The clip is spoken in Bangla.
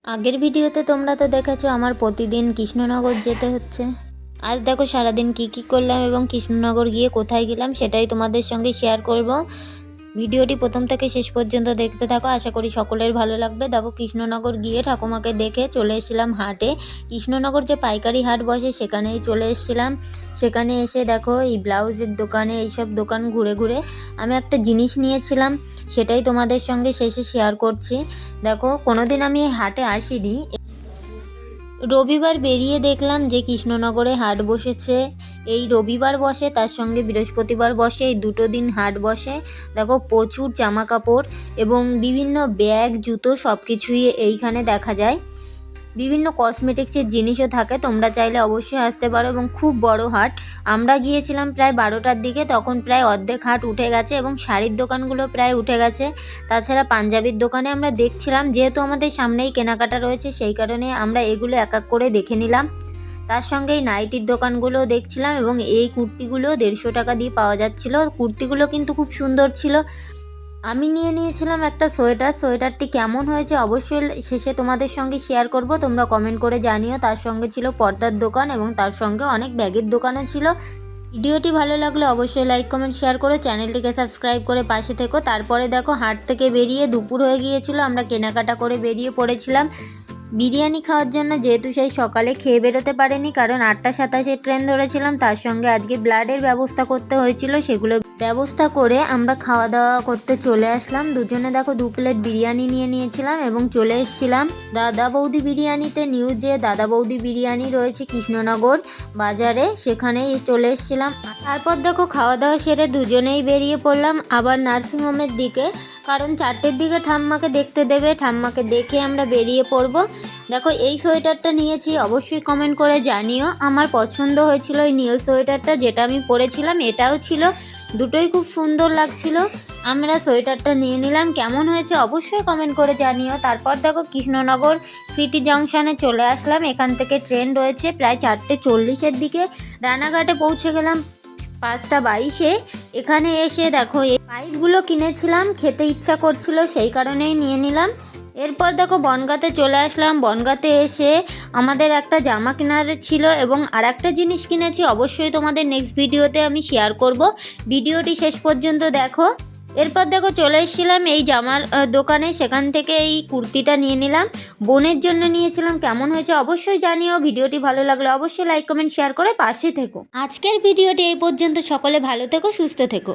আগের ভিডিওতে তোমরা তো দেখেছো আমার প্রতিদিন কৃষ্ণনগর যেতে হচ্ছে। আজ দেখো সারাদিন কি করলাম এবং কৃষ্ণনগর গিয়ে কোথায় গেলাম সেটাই তোমাদের সঙ্গে শেয়ার করব। ভিডিওটি প্রথম থেকে শেষ পর্যন্ত দেখতে থাকো, আশা করি সকলের ভালো লাগবে। দেখো কৃষ্ণনগর গিয়ে ঠাকুমাকে দেখে চলে এসেছিলাম হাটে। কৃষ্ণনগর যে পাইকারি হাট বসে সেখানেই চলে এসেছিলাম। সেখানে এসে দেখো এই ব্লাউজের দোকানে এইসব দোকান ঘুরে ঘুরে আমি একটা জিনিস নিয়েছিলাম, সেটাই তোমাদের সঙ্গে শেষে শেয়ার করছি। দেখো কোনোদিন আমি এই হাটে আসিনি, রবিবার বেরিয়ে দেখলাম যে কৃষ্ণনগরে হাট বসেছে। এই রবিবার বসে, তার সঙ্গে বৃহস্পতিবার বসে, এই দুটো দিন হাট বসে। দেখো প্রচুর জামা কাপড় এবং বিভিন্ন ব্যাগ জুতো সব কিছুই এইখানে দেখা যায়। বিভিন্ন কসমেটিক্সের জিনিসও থাকে, তোমরা চাইলে অবশ্যই আসতে পারো এবং খুব বড় হাট। আমরা গিয়েছিলাম প্রায় 12টার দিকে, তখন প্রায় অর্ধেক হাট উঠে গেছে এবং শাড়ির দোকানগুলো প্রায় উঠে গেছে। তাছাড়া পাঞ্জাবির দোকানে আমরা দেখছিলাম, যেহেতু আমাদের সামনেই কেনাকাটা রয়েছে সেই কারণে আমরা এগুলো এক এক করে দেখে নিলাম। তার সঙ্গে এই নাইটির দোকানগুলোও দেখছিলাম এবং এই কুর্তিগুলো 150 টাকা দিয়ে পাওয়া যাচ্ছিলো। কুর্তিগুলো কিন্তু খুব সুন্দর ছিল। আমি নিয়েছিলাম একটা সোয়েটারটি কেমন হয়েছে অবশ্যই শেষে তোমাদের সঙ্গে শেয়ার করব, তোমরা কমেন্ট করে জানিও। তার সঙ্গে ছিল পর্দার দোকান এবং তার সঙ্গে অনেক ব্যাগের দোকানও ছিল। ভিডিওটি ভালো লাগলে অবশ্যই লাইক কমেন্ট শেয়ার করে চ্যানেলটিকে সাবস্ক্রাইব করে পাশে থেকো। তারপরে দেখো হাট থেকে বেরিয়ে দুপুর হয়ে গিয়েছিল, আমরা কেনাকাটা করে বেরিয়ে পড়েছিলাম বিরিয়ানি খাওয়ার জন্য। যেহেতু সেই সকালে খেয়ে বেরোতে পারিনি, কারণ 8:27 ট্রেন ধরেছিলাম। তার সঙ্গে আজকে ব্লাডের ব্যবস্থা করতে হয়েছিল, সেগুলো ব্যবস্থা করে আমরা খাওয়া দাওয়া করতে চলে আসলাম। দুজনে দেখো 2 প্লেট বিরিয়ানি নিয়েছিলাম এবং চলে এসেছিলাম দাদা বৌদি বিরিয়ানিতে। নিউ যে দাদা বৌদি বিরিয়ানি রয়েছে কৃষ্ণনগর বাজারে, সেখানেই চলে এসেছিলাম। তারপর দেখো খাওয়া দাওয়া সেরে দুজনেই বেরিয়ে পড়লাম আবার নার্সিংহোমের দিকে, কারণ 4টের দিকে ঠাম্মাকে দেখতে দেবে। ঠাম্মাকে দেখে আমরা বেরিয়ে পড়ব। দেখো এই সোয়েটারটা নিয়েছি, অবশ্যই কমেন্ট করে জানিও। আমার পছন্দ হয়েছিল এই নীল সোয়েটারটা, যেটা আমি পরেছিলাম এটাও ছিল, দুটোই খুব সুন্দর লাগছিল। আমরা সোয়েটারটা নিয়ে নিলাম, কেমন হয়েছে অবশ্যই কমেন্ট করে জানিও। তারপর দেখো কৃষ্ণনগর সিটি জংশনে চলে আসলাম। এখান থেকে ট্রেন রয়েছে প্রায় 4:40-এর দিকে। রানাঘাটে পৌঁছে গেলাম 5:22-এ। এখানে এসে দেখো এই পাইপগুলো কিনেছিলাম, খেতে ইচ্ছা করছিল সেই কারণেই নিয়ে নিলাম। এরপর দেখো বনগাঁতে চলে আসলাম। বনগাঁতে এসে আমাদের একটা জামা কেনার ছিল এবং আর একটা জিনিস কিনেছি, অবশ্যই তোমাদের নেক্সট ভিডিওতে আমি শেয়ার করব, ভিডিওটি শেষ পর্যন্ত দেখো। এরপর দেখো চলে এসেছিলাম এই জামার দোকানে, সেখান থেকে এই কুর্তিটা নিয়ে নিলাম, বোনের জন্য নিয়েছিলাম। কেমন হয়েছে অবশ্যই জানিও। ভিডিওটি ভালো লাগলে অবশ্যই লাইক কমেন্ট শেয়ার করে পাশে থেকো। আজকের ভিডিওটি এই পর্যন্ত, সকলে ভালো থেকো, সুস্থ থেকো।